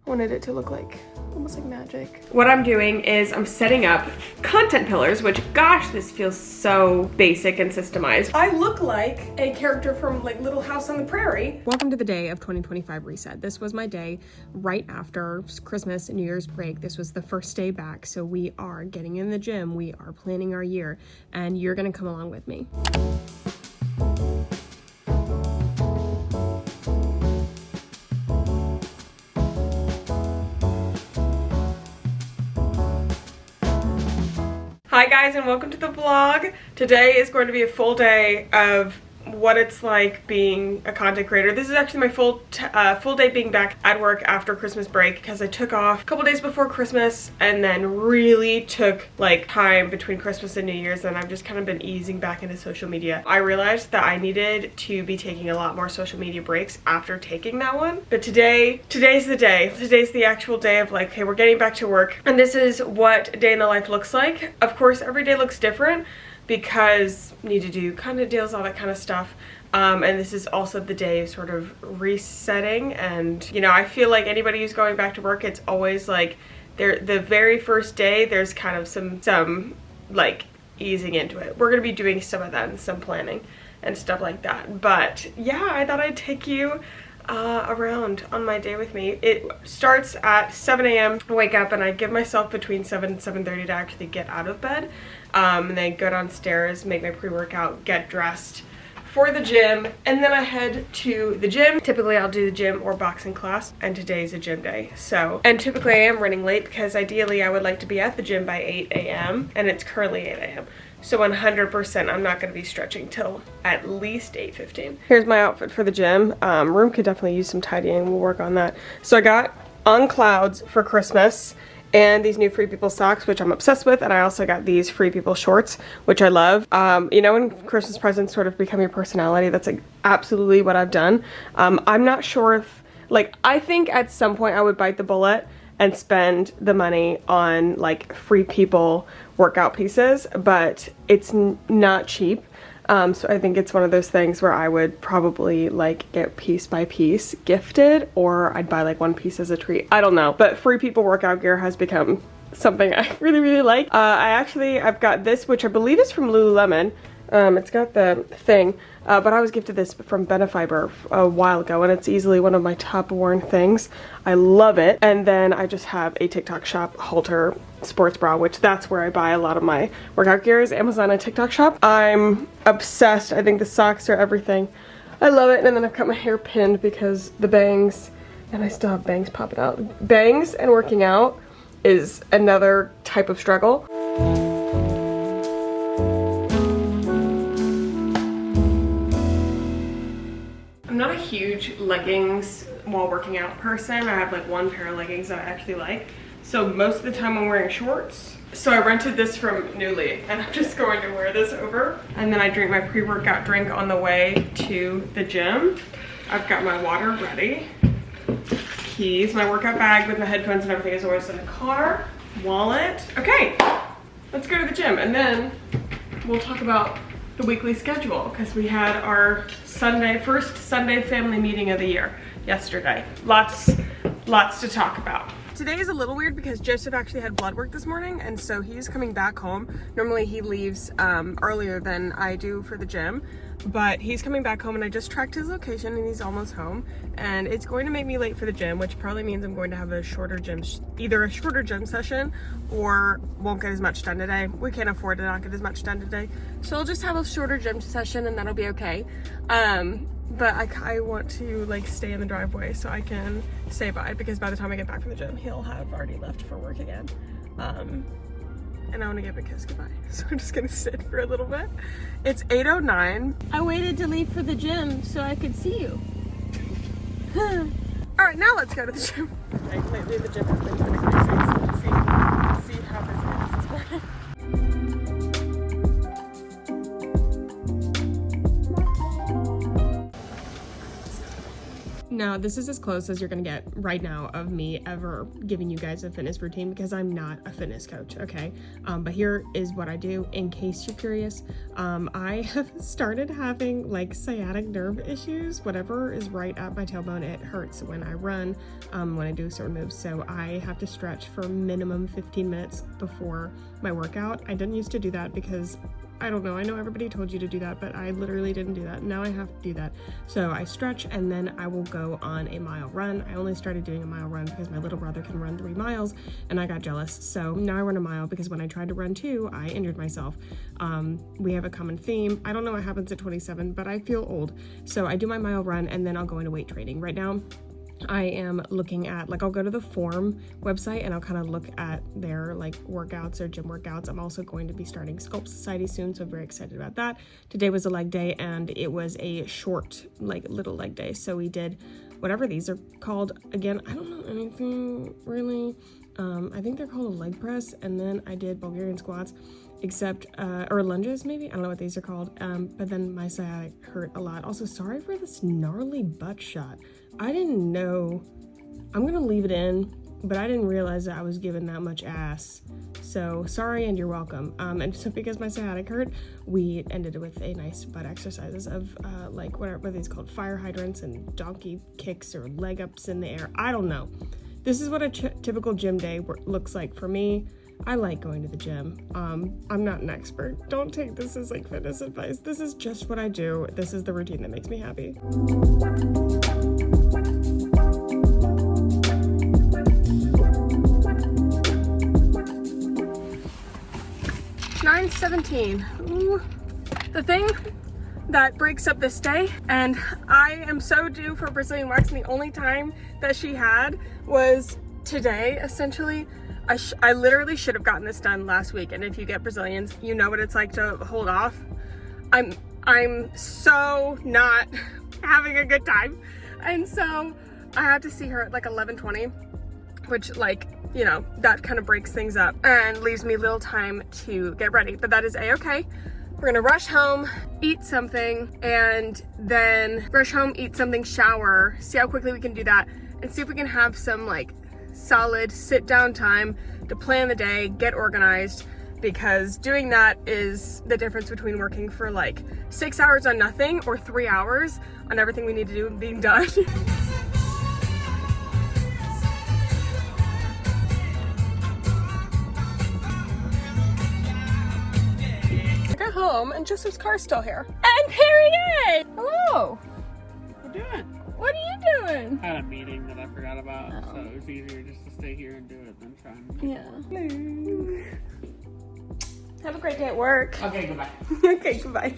Wanted it to look like almost like magic. What I'm doing is I'm setting up content pillars, which gosh, this feels so basic and systemized. I look like a character from like Little House on the Prairie. Welcome to the day of 2025 reset. This was my day right after Christmas and New Year's break. This was the first day back. So we are getting in the gym. We are planning our year and you're gonna come along with me. Hi guys and welcome to the vlog. Today is going to be a full day of what it's like being a content creator. This is actually my full day being back at work after Christmas break because I took off a couple days before Christmas and then really took like time between Christmas and New Year's, and I've just kind of been easing back into social media. I realized that I needed to be taking a lot more social media breaks after taking that one. But today's the day. Today's the actual day of like, okay, we're getting back to work. And this is what a day in the life looks like. Of course, every day looks different because need to do kind of deals, all that kind of stuff. And this is also the day of sort of resetting. And, you know, I feel like anybody who's going back to work, it's always like the very first day, there's kind of some like easing into it. We're going to be doing some of that and some planning and stuff like that. But yeah, I thought I'd take you around on my day with me. It starts at 7 a.m. I wake up and I give myself between 7 and 7:30 to actually get out of bed. And then go downstairs, make my pre-workout, get dressed for the gym, and then I head to the gym. Typically I'll do the gym or boxing class, and today's a gym day. So, and typically I am running late because ideally I would like to be at the gym by 8 a.m. and it's currently 8 a.m. So 100% I'm not going to be stretching till at least 8:15. Here's my outfit for the gym. Room could definitely use some tidying. We'll work on that. So I got On Clouds for Christmas and these new Free People socks, which I'm obsessed with, and I also got these Free People shorts, which I love. You know, when Christmas presents sort of become your personality, that's like absolutely what I've done. I'm not sure if, like, I think at some point I would bite the bullet and spend the money on like Free People workout pieces, but it's not cheap. So I think it's one of those things where I would probably like get piece by piece gifted, or I'd buy like one piece as a treat. I don't know, but Free People workout gear has become something I really like. I've got this, which I believe is from Lululemon. It's got the thing, but I was gifted this from Benefiber a while ago, and it's easily one of my top worn things. I love it. And then I just have a TikTok shop halter sports bra, which that's where I buy a lot of my workout gear, is Amazon and TikTok shop. I'm obsessed. I think the socks are everything. I love it. And then I've got my hair pinned because the bangs, and I still have bangs popping out. Bangs and working out is another type of struggle. I'm not a huge leggings while working out person. I have like one pair of leggings that I actually like. So most of the time I'm wearing shorts. So I rented this from Nuuly and I'm just going to wear this over. And then I drink my pre-workout drink on the way to the gym. I've got my water ready. Keys, my workout bag with my headphones and everything is always in the car. Wallet. Okay, let's go to the gym and then we'll talk about the weekly schedule because we had our first Sunday family meeting of the year yesterday. Lots to talk about. Today is a little weird because Joseph actually had blood work this morning, and so he's coming back home. Normally he leaves earlier than I do for the gym, but he's coming back home and I just tracked his location and he's almost home, and it's going to make me late for the gym, which probably means I'm going to have either a shorter gym session or won't get as much done today. We can't afford to not get as much done today, so I'll just have a shorter gym session and that'll be okay. But I want to like stay in the driveway so I can say bye, because by the time I get back from the gym he'll have already left for work again. And I want to give a kiss goodbye. So I'm just gonna sit for a little bit. It's 8:09. I waited to leave for the gym so I could see you. All right, now let's go to the gym. Lately the gym has been kind of crazy, so let's see how busy it is this morning. Now, this is as close as you're gonna get right now of me ever giving you guys a fitness routine, because I'm not a fitness coach, okay? But here is what I do in case you're curious. I have started having like sciatic nerve issues. Whatever is right at my tailbone, it hurts when I run, when I do certain moves. So I have to stretch for minimum 15 minutes before my workout. I didn't used to do that because I don't know, I know everybody told you to do that, but I literally didn't do that. Now I have to do that. So I stretch and then I will go on a mile run. I only started doing a mile run because my little brother can run 3 miles and I got jealous. So now I run a mile because when I tried to run 2, I injured myself. We have a common theme. I don't know what happens at 27, but I feel old. So I do my mile run and then I'll go into weight training. Right now, I am looking at, like, I'll go to the Form website and I'll kind of look at their like workouts or gym workouts. I'm also going to be starting Sculpt Society soon, so I'm very excited about that. Today was a leg day and it was a short, like, little leg day. So we did whatever these are called. Again, I don't know anything really. I think they're called a leg press, and then I did Bulgarian squats, except, or lunges maybe, I don't know what these are called, but then my sciatic hurt a lot. Also, sorry for this gnarly butt shot. I didn't know, I'm gonna leave it in, but I didn't realize that I was given that much ass. So sorry and you're welcome. And so because my sciatic hurt, we ended with a nice butt exercises of like, what are these called? Fire hydrants and donkey kicks or leg ups in the air. I don't know. This is what a typical gym day looks like for me. I like going to the gym. I'm not an expert. Don't take this as like fitness advice. This is just what I do. This is the routine that makes me happy. 9:17. Ooh. The thing that breaks up this day, and I am so due for Brazilian wax, and the only time that she had was today, essentially. I literally should have gotten this done last week, and if you get Brazilians, you know what it's like to hold off. I'm so not having a good time, and so I had to see her at like 11:20, which, like, you know, that kind of breaks things up and leaves me little time to get ready, but that is a-okay. We're gonna rush home, eat something, and then rush home, eat something, shower, see how quickly we can do that, and see if we can have some like solid sit down time to plan the day, get organized, because doing that is the difference between working for like 6 hours on nothing or 3 hours on everything we need to do and being done. Home and Joseph's car's still here. And period! Hello! What you doing? What are you doing? I had a meeting that I forgot about, so it was easier just to stay here and do it than trying to. Yeah. Hello. Have a great day at work. Okay, goodbye. Okay, goodbye.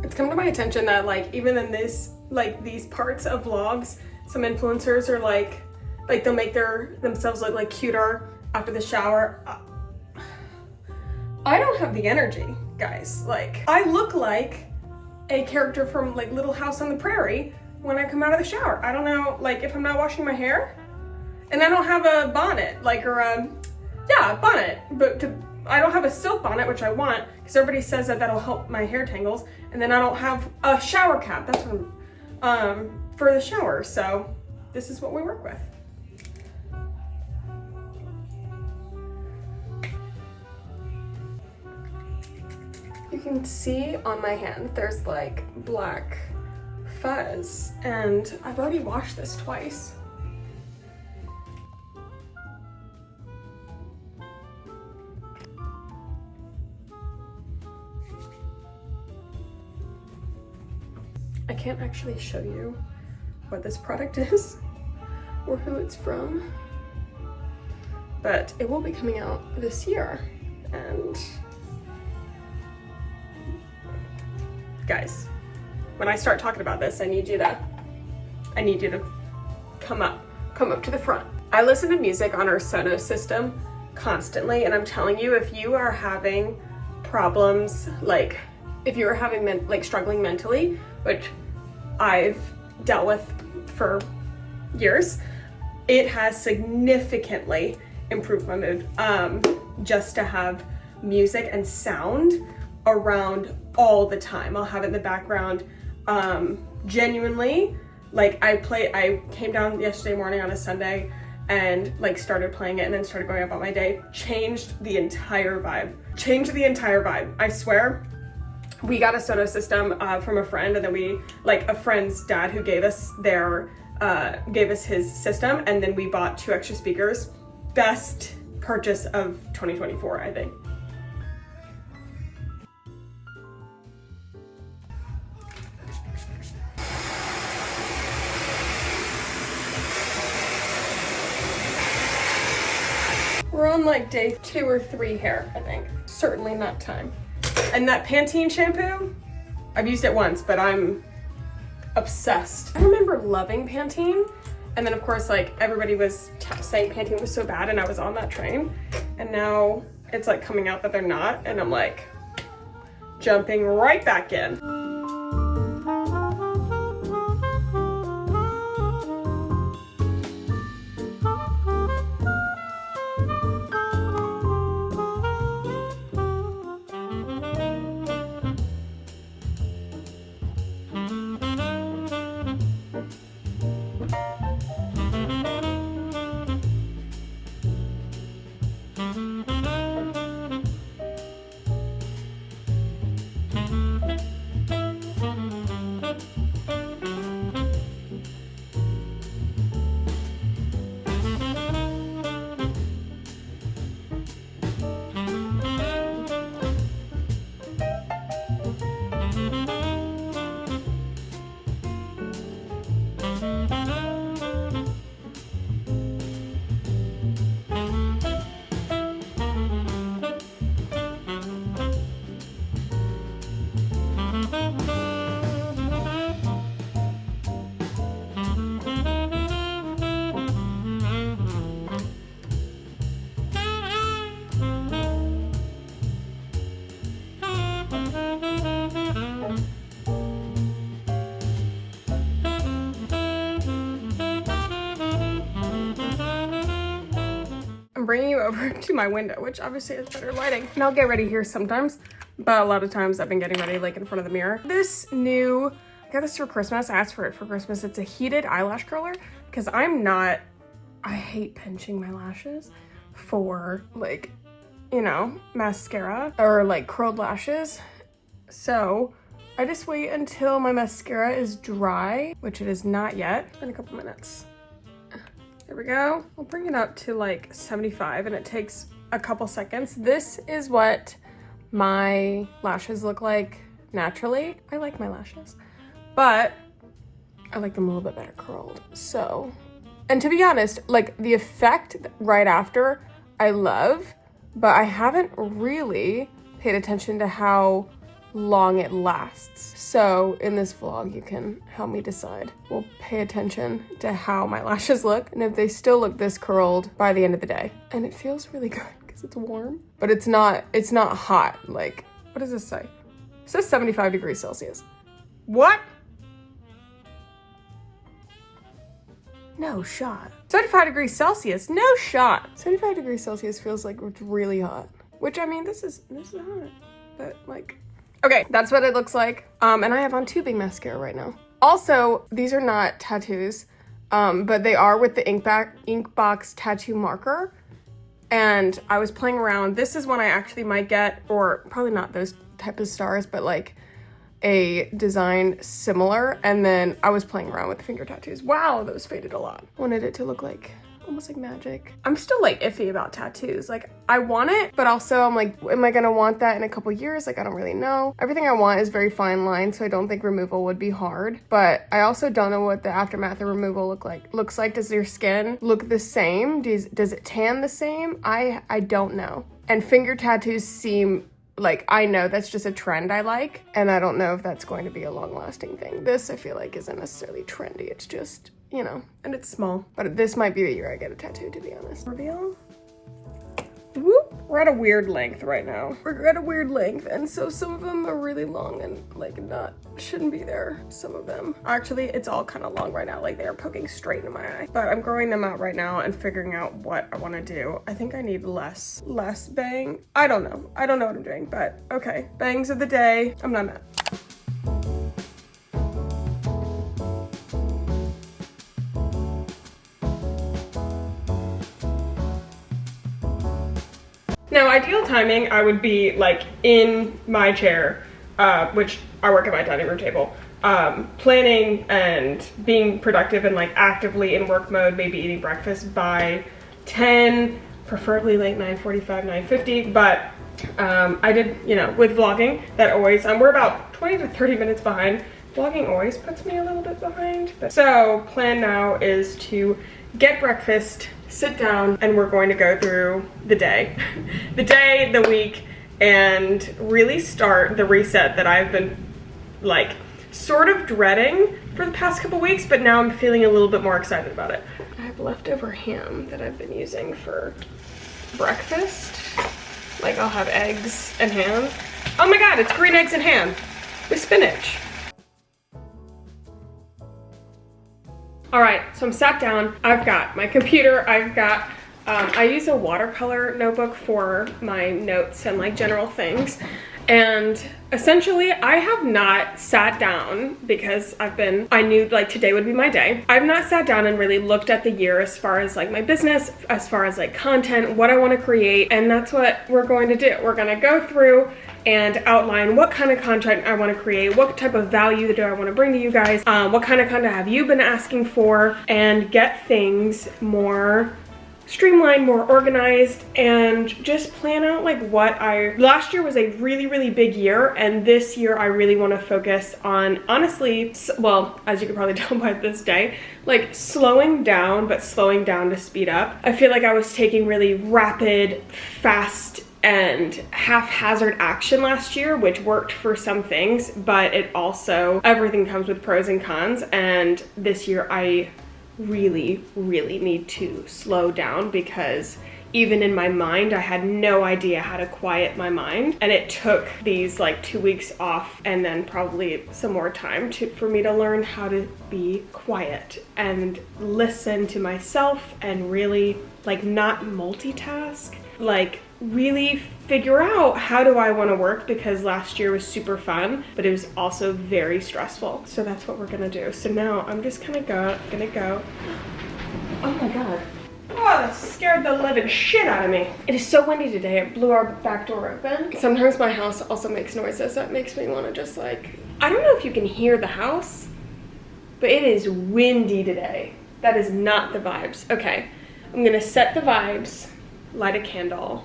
It's come to my attention that, like, even in this, like, these parts of vlogs, some influencers are like they'll make themselves look like cuter after the shower. I don't have the energy, guys. Like, I look like a character from like Little House on the Prairie when I come out of the shower. I don't know, like, if I'm not washing my hair, and I don't have a bonnet, like, or a bonnet, but I don't have a silk bonnet, which I want, because everybody says that that'll help my hair tangles, and then I don't have a shower cap. That's what for the shower. So this is what we work with. You can see on my hand there's like black fuzz, and I've already washed this twice. I can't actually show you what this product is or who it's from, but it will be coming out this year. And guys, when I start talking about this, I need you to come up to the front. I listen to music on our Sonos system constantly, and I'm telling you, if you are having problems, if you are having struggling mentally, which I've dealt with for years. It has significantly improved my mood. Just to have music and sound around all the time. I'll have it in the background. Genuinely, like I came down yesterday morning on a Sunday and like started playing it and then started going about my day. Changed the entire vibe. I swear. We got a Sonos system from a friend, and then a friend's dad who gave us his system, and then we bought 2 extra speakers. Best purchase of 2024, I think. We're on like day 2 or 3 here, I think. Certainly not time. And that Pantene shampoo, I've used it once, but I'm obsessed. I remember loving Pantene. And then of course, like everybody was saying Pantene was so bad and I was on that train. And now it's like coming out that they're not. And I'm like jumping right back in. I'm bringing you over to my window, which obviously has better lighting. And I'll get ready here sometimes, but a lot of times I've been getting ready like in front of the mirror. I got this for Christmas. I asked for it for Christmas. It's a heated eyelash curler because I hate pinching my lashes for like, you know, mascara or like curled lashes. So I just wait until my mascara is dry, which it is not yet, in a couple minutes. There we go. I'll bring it up to like 75 and it takes a couple seconds. This is what my lashes look like naturally. I like my lashes, but I like them a little bit better curled. So, and to be honest, like the effect right after I love, but I haven't really paid attention to how long it lasts. So in this vlog, you can help me decide. We'll pay attention to how my lashes look and if they still look this curled by the end of the day. And it feels really good because it's warm, but it's not hot. Like, what does this say? It says 75 degrees Celsius. What? No shot. 75 degrees Celsius, no shot. 75 degrees Celsius feels like it's really hot, which I mean, this is hot, but like, okay, that's what it looks like. And I have on tubing mascara right now. Also, these are not tattoos, but they are with the Inkbox tattoo marker. And I was playing around. This is one I actually might get, or probably not those type of stars, but like a design similar. And then I was playing around with the finger tattoos. Wow, those faded a lot. Wanted it to look like almost like magic. I'm still like iffy about tattoos. Like I want it, but also I'm like, am I gonna want that in a couple years? Like I don't really know. Everything I want is very fine line, so I don't think removal would be hard. But I also don't know what the aftermath of removal looks like. Does your skin look the same? Does it tan the same? I don't know. And finger tattoos seem like, I know that's just a trend I like, and I don't know if that's going to be a long-lasting thing. This I feel like isn't necessarily trendy. It's just, you know, and it's small. But this might be the year I get a tattoo, to be honest. Reveal. Whoop. We're at a weird length right now. We're at a weird length, and so some of them are really long and like shouldn't be there. Some of them. Actually, it's all kind of long right now, like they are poking straight in my eye. But I'm growing them out right now and figuring out what I want to do. I think I need less bang. I don't know what I'm doing, but okay. Bangs of the day. I'm not mad. Now, ideal timing, I would be like in my chair, which I work at my dining room table, planning and being productive and like actively in work mode, maybe eating breakfast by 10, preferably like 9:45, 9:50. But I did, you know, with vlogging, that always, we're about 20 to 30 minutes behind. Vlogging always puts me a little bit behind. So plan now is to get breakfast, sit down, and we're going to go through the day, the week, and really start the reset that I've been like sort of dreading for the past couple weeks, but now I'm feeling a little bit more excited about it. I have leftover ham that I've been using for breakfast. Like I'll have eggs and ham. Oh my God, it's green eggs and ham with spinach. All right, so I'm sat down. I've got my computer. I've got, I use a watercolor notebook for my notes and like general things. And essentially I have not sat down because I knew like today would be my day. I've not sat down and really looked at the year as far as like my business, as far as like content, what I want to create. And that's what we're going to do. We're going to go through and outline what kind of content I want to create, what type of value do I want to bring to you guys, what kind of content have you been asking for, and get things more streamlined, more organized, and just plan out like last year was a really big year, and this year I really want to focus on, honestly, well, as you can probably tell by this day, like slowing down, but slowing down to speed up. I feel like I was taking really rapid, fast, and haphazard action last year, which worked for some things, but it also, everything comes with pros and cons, and this year I really need to slow down because even in my mind, I had no idea how to quiet my mind. And it took these like 2 weeks off and then probably some more time for me to learn how to be quiet and listen to myself and really like not multitask, like really figure out how do I want to work, because last year was super fun, but it was also very stressful. So that's what we're gonna do. So now I'm just gonna go. Oh my God. Oh, that scared the living shit out of me. It is so windy today. It blew our back door open. Sometimes my house also makes noises. That makes me want to just like, I don't know if you can hear the house, but it is windy today. That is not the vibes. Okay, I'm gonna set the vibes, light a candle,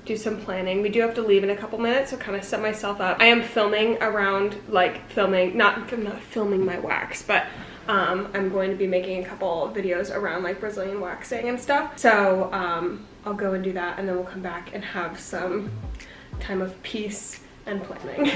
do some planning. We do have to leave in a couple minutes, so kind of set myself up. I am filming around, like I'm not filming my wax, but I'm going to be making a couple videos around like Brazilian waxing and stuff. So I'll go and do that, and then we'll come back and have some time of peace and planning.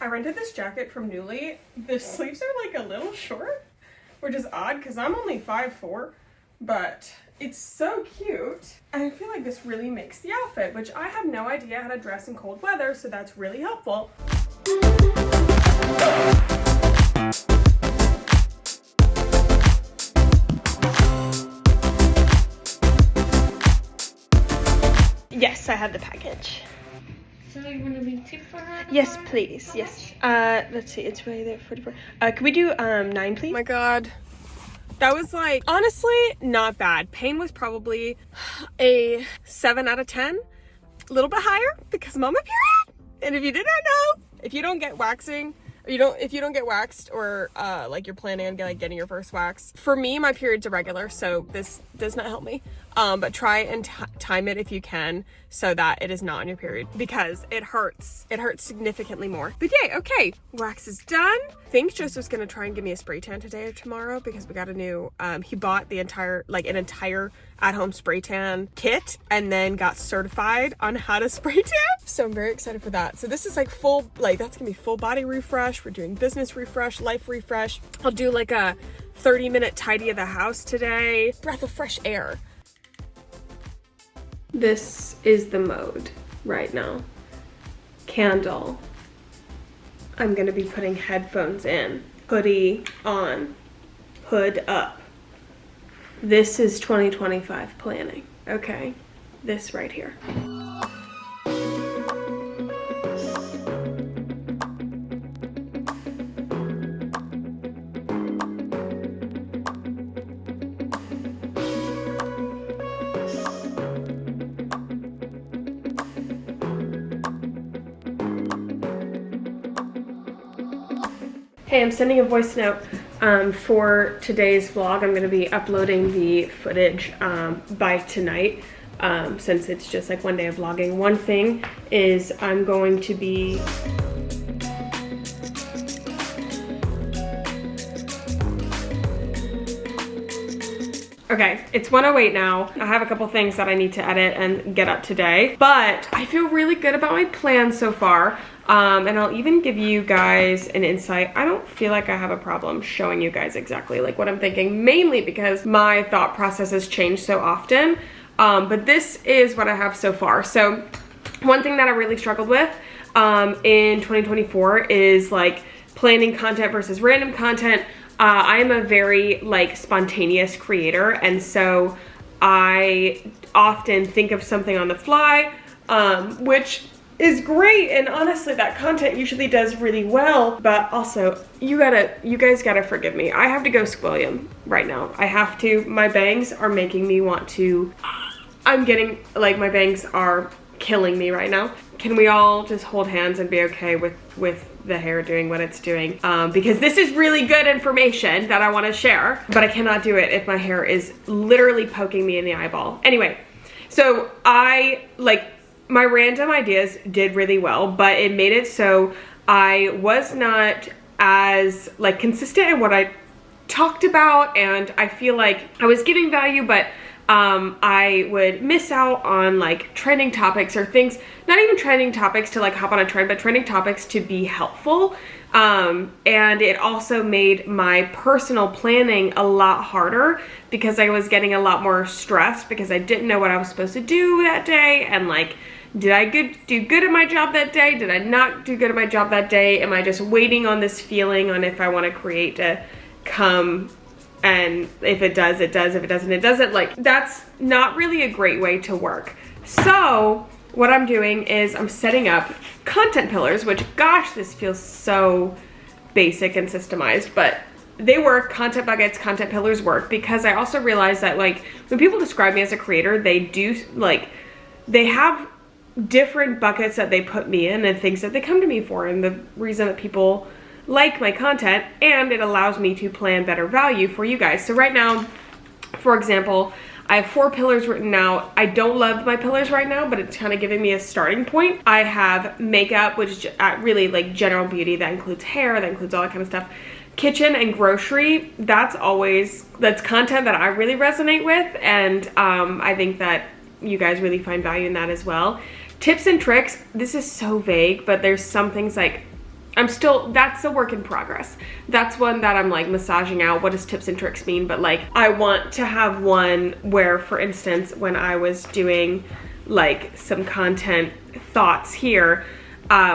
I rented this jacket from Nuuly. The sleeves are like a little short, which is odd because I'm only 5'4", but it's so cute. I feel like this really makes the outfit, which I have no idea how to dress in cold weather, so that's really helpful. Yes, I have the package. So you want to be tip for her? Yes, please. Yes. Let's see. It's right there. 44. Can we do 9, please? Oh my God. That was like, honestly, not bad. Pain was probably a 7 out of 10. A little bit higher because I'm on my period. And if you did not know, if you don't get waxing, if you don't get waxed, or like you're planning on like getting your first wax, for me, my period's irregular, so this does not help me. but try and time it if you can so that it is not on your period, because it hurts. It hurts significantly more. But yay, okay, wax is done. I think Joseph's gonna try and give me a spray tan today or tomorrow because we got a new, he bought the entire, like an entire at-home spray tan kit and then got certified on how to spray tan. So I'm very excited for that. So this is like full, like that's gonna be full body refresh. We're doing business refresh, life refresh. I'll do like a 30-minute tidy of the house today. Breath of fresh air. This is the mode right now. Candle. I'm gonna be putting headphones in. Hoodie on. Hood up. This is 2025 planning. Okay, this right here. Hey, I'm sending a voice note for today's vlog. I'm gonna be uploading the footage by tonight since it's just like one day of vlogging. One thing is I'm going to be okay, it's 1:08 now. I have a couple things that I need to edit and get up today, but I feel really good about my plan so far. And I'll even give you guys an insight. I don't feel like I have a problem showing you guys exactly like what I'm thinking, mainly because my thought process has changed so often. But this is what I have so far. So one thing that I really struggled with in 2024 is like planning content versus random content. I am a very like spontaneous creator, and so I often think of something on the fly, which is great, and honestly that content usually does really well. But also you guys gotta forgive me. I have to go squilliam right now. I have to. My bangs are making me want to, I'm getting like, my bangs are killing me right now. Can we all just hold hands and be okay with the hair doing what it's doing? Because this is really good information that I want to share, but I cannot do it if my hair is literally poking me in the eyeball. Anyway, so my random ideas did really well, but it made it so I was not as like consistent in what I talked about, and I feel like I was giving value, but I would miss out on like trending topics or things, not even trending topics to like hop on a trend, but trending topics to be helpful. And it also made my personal planning a lot harder because I was getting a lot more stressed because I didn't know what I was supposed to do that day, and like, did I do good at my job that day? Did I not do good at my job that day? Am I just waiting on this feeling on if I want to create to come? And if it does, it does. If it doesn't, it doesn't. Like, that's not really a great way to work. So what I'm doing is I'm setting up content pillars, which, gosh, this feels so basic and systemized, but they work. Content buckets, content pillars work, because I also realize that like when people describe me as a creator, they do like, they have different buckets that they put me in and things that they come to me for, and the reason that people like my content, and it allows me to plan better value for you guys. So right now, for example, I have 4 pillars written out. I don't love my pillars right now, but it's kind of giving me a starting point. I have makeup, which is really like general beauty. That includes hair, that includes all that kind of stuff. Kitchen and grocery, that's content that I really resonate with, and I think that you guys really find value in that as well. Tips and tricks, this is so vague, but there's some things like, that's a work in progress. That's one that I'm like massaging out. What does tips and tricks mean? But like, I want to have one where, for instance, when I was doing like some content thoughts here,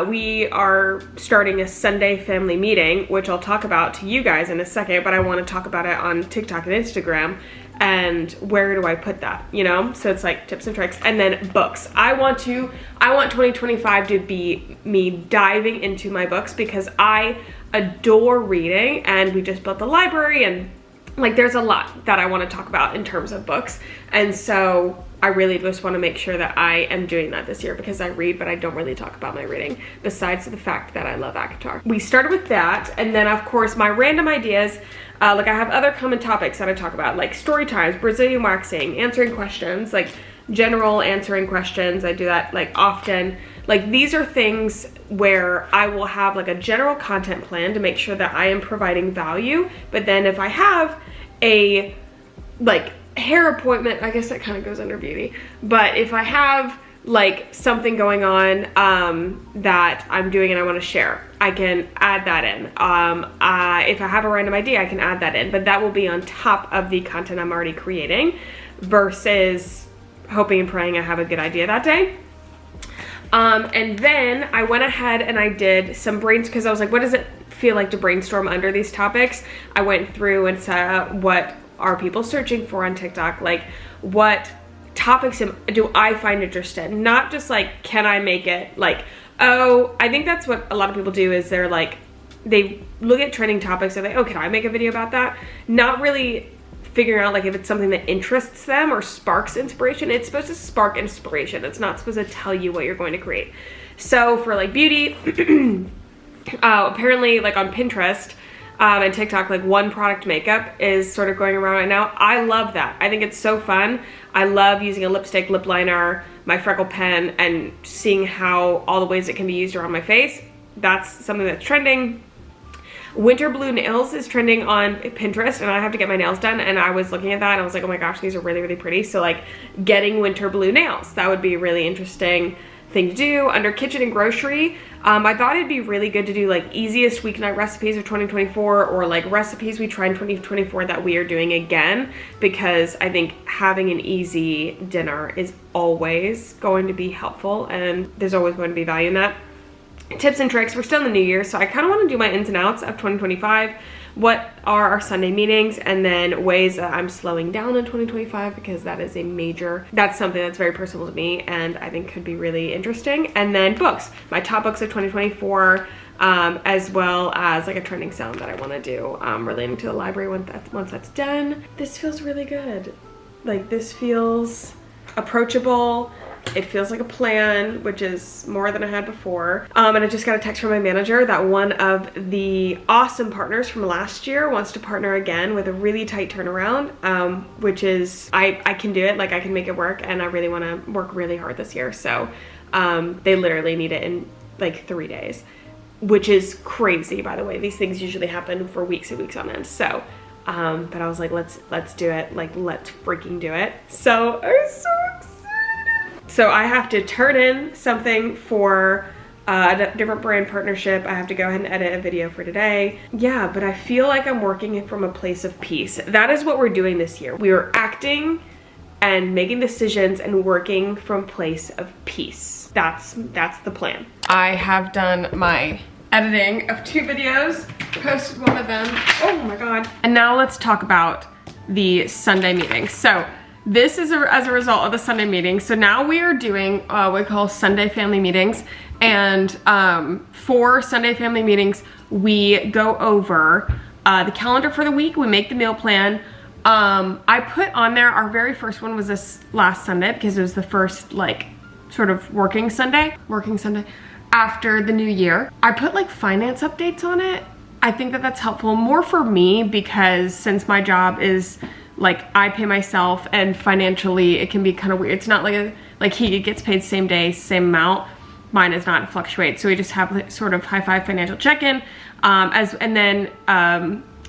we are starting a Sunday family meeting, which I'll talk about to you guys in a second, but I want to talk about it on TikTok and Instagram. And where do I put that, you know? So it's like tips and tricks, and then books. I want 2025 to be me diving into my books, because I adore reading, and we just built the library, and like there's a lot that I want to talk about in terms of books. And so I really just want to make sure that I am doing that this year, because I read, but I don't really talk about my reading, besides the fact that I love ACOTAR. We started with that, and then of course my random ideas, Like I have other common topics that I talk about, like story times, Brazilian waxing, answering questions, like general answering questions. I do that like often. Like these are things where I will have like a general content plan to make sure that I am providing value. But then if I have a like hair appointment, I guess that kind of goes under beauty. But if I have like something going on that I'm doing and I want to share, I can add that in. If I have a random idea, I can add that in, but that will be on top of the content I'm already creating versus hoping and praying I have a good idea that day. And then I went ahead and I did some because I was like, what does it feel like to brainstorm under these topics? I went through and said, what are people searching for on TikTok? Like what topics do I find interested? Not just like, can I make it? Like, oh, I think that's what a lot of people do is they're like, they look at trending topics and they, oh, can I make a video about that? Not really figuring out like if it's something that interests them or sparks inspiration. It's supposed to spark inspiration. It's not supposed to tell you what you're going to create. So for like beauty, apparently like on Pinterest, and TikTok, like one product makeup is sort of going around right now. I love that. I think it's so fun. I love using a lipstick, lip liner, my freckle pen, and seeing how all the ways it can be used around my face. That's something that's trending. Winter blue nails is trending on Pinterest, and I have to get my nails done, and I was looking at that and I was like, oh my gosh, these are really, really pretty. So like getting winter blue nails, that would be a really interesting thing to do. Under kitchen and grocery, I thought it'd be really good to do like easiest weeknight recipes of 2024 or like recipes we tried in 2024 that we are doing again, because I think having an easy dinner is always going to be helpful and there's always going to be value in that. Tips and tricks, we're still in the new year, so I kind of want to do my ins and outs of 2025. What are our Sunday meetings, and then ways that I'm slowing down in 2025, because that is that's something that's very personal to me and I think could be really interesting. And then books, my top books of 2024, as well as like a trending sound that I want to do relating to the library once that's done. This feels really good. Like this feels approachable. It feels like a plan, which is more than I had before. And I just got a text from my manager that one of the awesome partners from last year wants to partner again with a really tight turnaround, which is, I can do it, like I can make it work, and I really want to work really hard this year. So they literally need it in like 3 days, which is crazy, by the way. These things usually happen for weeks and weeks on end. So, but I was like, let's do it. Like, let's freaking do it. So I'm so excited. So I have to turn in something for a different brand partnership. I have to go ahead and edit a video for today. Yeah, but I feel like I'm working from a place of peace. That is what we're doing this year. We are acting and making decisions and working from a place of peace. That's the plan. I have done my editing of 2 videos, posted one of them. Oh my God. And now let's talk about the Sunday meeting. So this is as a result of the Sunday meeting. So now we are doing what we call Sunday family meetings. And for Sunday family meetings, we go over the calendar for the week. We make the meal plan. I put on there, our very first one was this last Sunday because it was the first like sort of working Sunday after the new year. I put like finance updates on it. I think that that's helpful more for me because since my job is like I pay myself and financially it can be kind of weird. It's not like he gets paid same day, same amount. Mine is not, it fluctuates. So we just have like sort of high five financial check-in. And then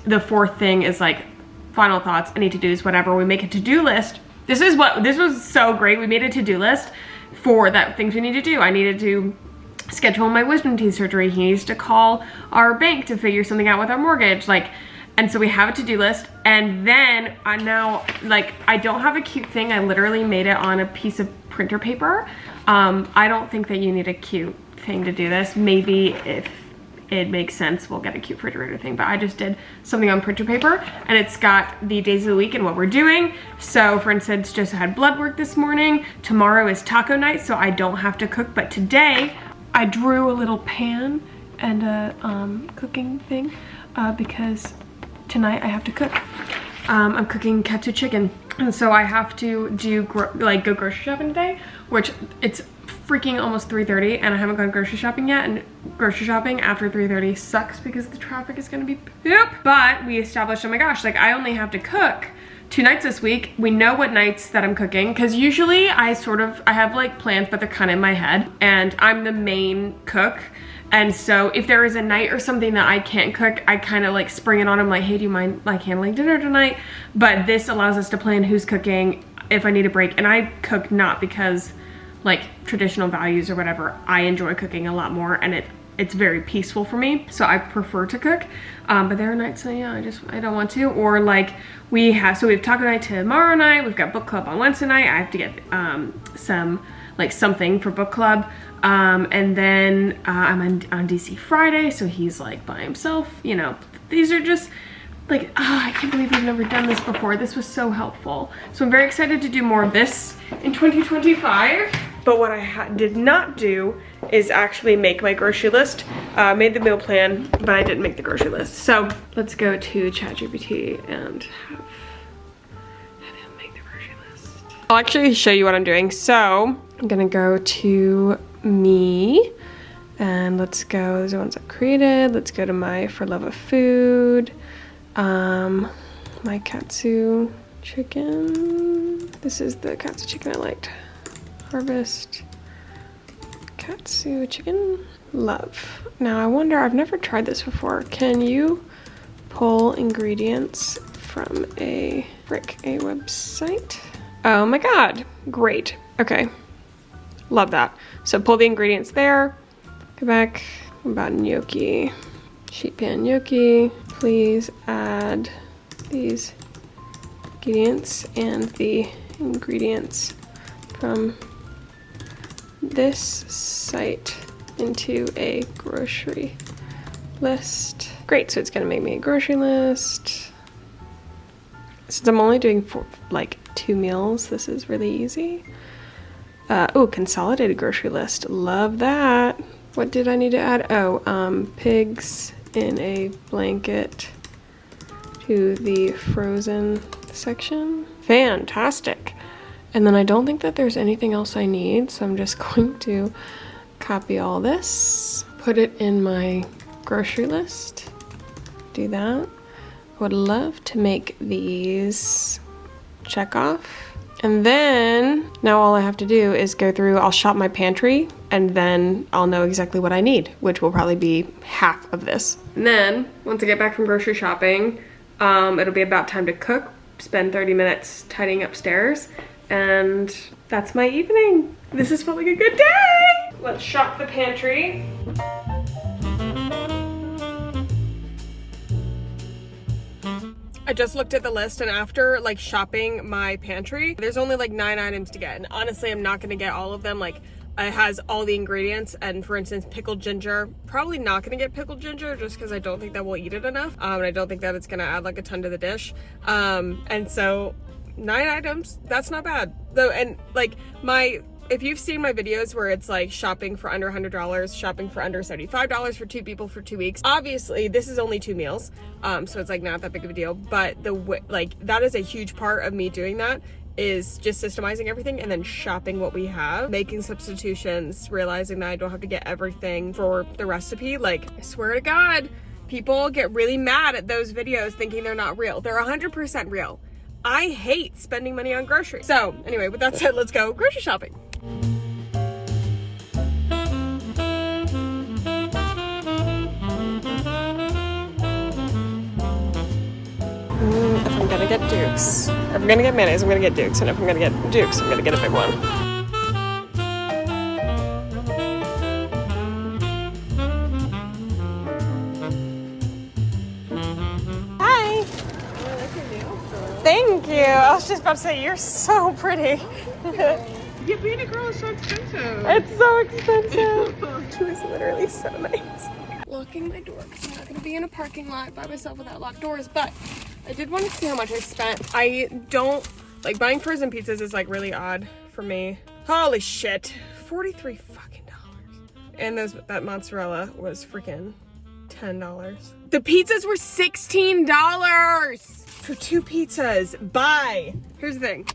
the fourth thing is like final thoughts, any to-dos, whatever. We make a to-do list. This was so great. We made a to-do list for that things we need to do. I needed to schedule my wisdom teeth surgery. He needs to call our bank to figure something out with our mortgage. And so we have a to-do list, and then I don't have a cute thing. I literally made it on a piece of printer paper. I don't think that you need a cute thing to do this. Maybe if it makes sense, we'll get a cute refrigerator thing, but I just did something on printer paper, and it's got the days of the week and what we're doing. So for instance, just had blood work this morning. Tomorrow is taco night, so I don't have to cook, but today I drew a little pan and a cooking thing because tonight I have to cook. I'm cooking katsu chicken, and so I have to do go grocery shopping today, which it's freaking almost 3:30 and I haven't gone grocery shopping yet, and grocery shopping after 3:30 sucks because the traffic is gonna be poop. But we established, oh my gosh, like I only have to cook 2 nights this week. We know what nights that I'm cooking, because usually I have like plans, but they're kind of in my head, and I'm the main cook. And so if there is a night or something that I can't cook, I kind of like spring it on him, like, hey, do you mind like handling dinner tonight? But this allows us to plan who's cooking if I need a break. And I cook not because like traditional values or whatever. I enjoy cooking a lot more, and it's very peaceful for me, so I prefer to cook. But there are nights that, yeah, I don't want to. Or like we have taco night tomorrow night, we've got book club on Wednesday night. I have to get something for book club. And then I'm on DC Friday, so he's like by himself. You know, these are just like, I can't believe we've never done this before. This was so helpful. So I'm very excited to do more of this in 2025. But what I did not do is actually make my grocery list. Made the meal plan, but I didn't make the grocery list. So let's go to ChatGPT and have him make the grocery list. I'll actually show you what I'm doing. So I'm gonna go to me, and let's go, those are the ones I've created. Let's go to my For Love of Food, my katsu chicken. This is the katsu chicken I liked. Harvest katsu chicken, love. Now I wonder, I've never tried this before. Can you pull ingredients from a website? Oh my god, great. Okay, love that. So pull the ingredients there. Go back about gnocchi, sheet pan gnocchi. Please add these ingredients and the ingredients from this site into a grocery list. Great, so it's gonna make me a grocery list. Since I'm only doing like 2 meals, this is really easy. Oh, consolidated grocery list, love that. What did I need to add? Oh, pigs in a blanket to the frozen section. Fantastic. And then I don't think that there's anything else I need, so I'm just going to copy all this, put it in my grocery list, do that. I would love to make these, check off. And then, now all I have to do is go through, I'll shop my pantry, and then I'll know exactly what I need, which will probably be half of this. And then, once I get back from grocery shopping, it'll be about time to cook, spend 30 minutes tidying upstairs, and that's my evening. This has felt like a good day. Let's shop the pantry. I just looked at the list, and after like shopping my pantry, there's only like 9 items to get. And honestly, I'm not gonna get all of them. Like, it has all the ingredients, and for instance, pickled ginger. Probably not gonna get pickled ginger just because I don't think that we'll eat it enough. And I don't think that it's gonna add like a ton to the dish. And so 9 items, that's not bad. Though, and like if you've seen my videos where it's like shopping for under $100, shopping for under $75 for 2 people for 2 weeks, obviously this is only 2 meals, so it's like not that big of a deal. But that is a huge part of me doing that, is just systemizing everything and then shopping what we have, making substitutions, realizing that I don't have to get everything for the recipe. Like, I swear to God, people get really mad at those videos thinking they're not real. They're 100% real. I hate spending money on groceries. So anyway, with that said, let's go grocery shopping. If I'm gonna get Dukes, if I'm gonna get mayonnaise, I'm gonna get Dukes, and if I'm gonna get Dukes, I'm gonna get a big one. Hi! Thank you! I was just about to say, you're so pretty. Yeah, being a girl is so expensive. It's so expensive. She was literally so nice. Locking my door because I'm not going to be in a parking lot by myself without locked doors, but I did want to see how much I spent. I don't, like, buying frozen pizzas is like really odd for me. Holy shit. $43 fucking dollars. And that mozzarella was freaking $10. The pizzas were $16 for 2 pizzas. Bye. Here's the thing.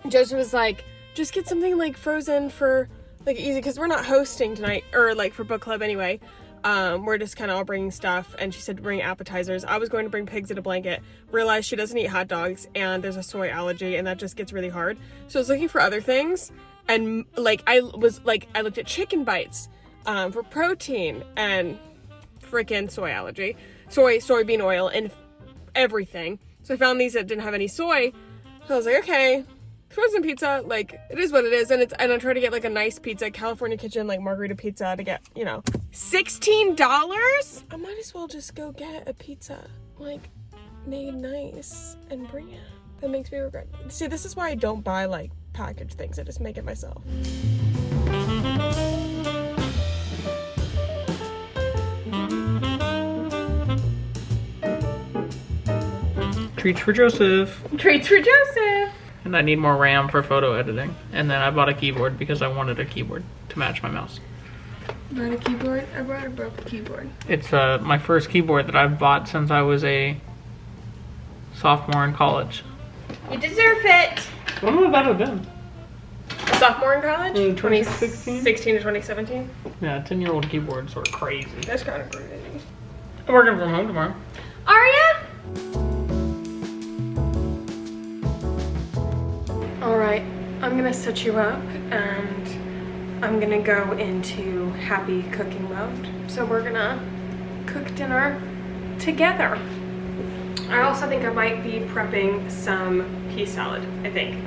Joseph was like, just get something like frozen for like easy, because we're not hosting tonight, or like for book club anyway. We're just kind of all bringing stuff, and she said to bring appetizers. I was going to bring pigs in a blanket, realized she doesn't eat hot dogs, and there's a soy allergy, and that just gets really hard. So I was looking for other things, and like I looked at chicken bites for protein, and freaking soy allergy, soybean oil, and everything. So I found these that didn't have any soy. So I was like, okay, frozen pizza, like, it is what it is. And I'm trying to get like a nice pizza, California Kitchen, like margarita pizza, to get, you know, $16. I might as well just go get a pizza, like, made nice and bring it. That makes me regret. See, this is why I don't buy like packaged things. I just make it myself. Treats for Joseph. Treats for Joseph. And I need more RAM for photo editing. And then I bought a keyboard because I wanted a keyboard to match my mouse. You brought a keyboard? I brought a broke keyboard. It's my first keyboard that I've bought since I was a sophomore in college. You deserve it. When would that have been? Sophomore in college? In 2016? 16 to 2017? Yeah, 10-year-old keyboards are crazy. That's kind of crazy. I'm working from home tomorrow. Are ya? Alright, I'm gonna set you up and I'm gonna go into happy cooking mode. So we're gonna cook dinner together. I also think I might be prepping some pea salad, I think.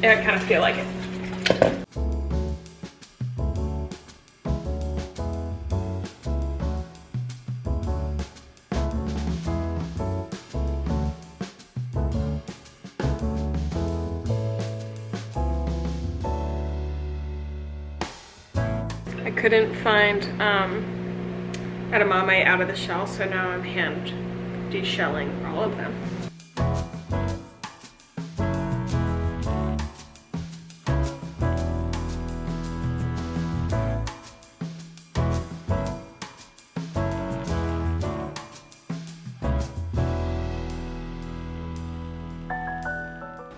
I kind of feel like it. I couldn't find edamame out of the shell, so now I'm hand de-shelling all of them.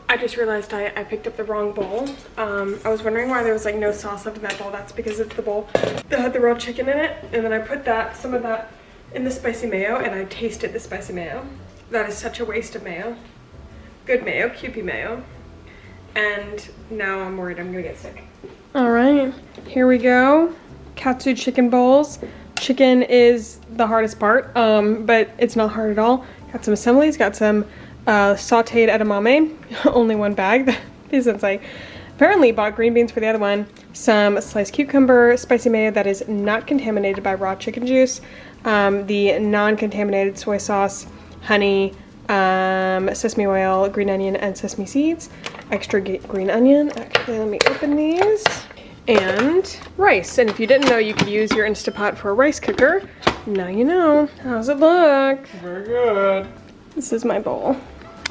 I just realized I picked up the wrong bowl. I was wondering why there was like no sauce left in that bowl. That's because it's the bowl that had the raw chicken in it. And then I put some of that in the spicy mayo, and I tasted the spicy mayo. That is such a waste of mayo. Good mayo, Kewpie mayo. And now I'm worried I'm gonna get sick. All right, here we go. Katsu chicken bowls. Chicken is the hardest part, but it's not hard at all. Got some assemblies, got some sauteed edamame, only one bag. Since I apparently bought green beans for the other one, some sliced cucumber, spicy mayo that is not contaminated by raw chicken juice, the non-contaminated soy sauce, honey, sesame oil, green onion, and sesame seeds, extra green onion. Actually, let me open these. And rice. And if you didn't know you could use your Instapot for a rice cooker, now you know. How's it look? Very good. This is my bowl.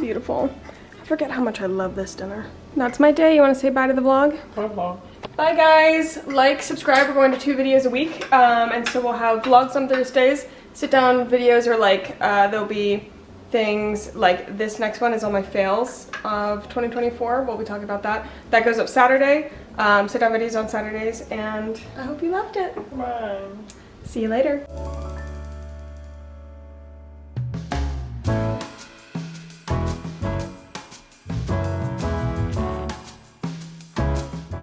Beautiful. I forget how much I love this dinner. That's my day. You want to say bye to the vlog? Bye, vlog. Bye, guys. Like, subscribe. We're going to 2 videos a week. And so we'll have vlogs on Thursdays. Sit down videos, or like there'll be things like this next one is all my fails of 2024. We'll be talking about that. That goes up Saturday. Sit down videos on Saturdays. And I hope you loved it. Bye. See you later.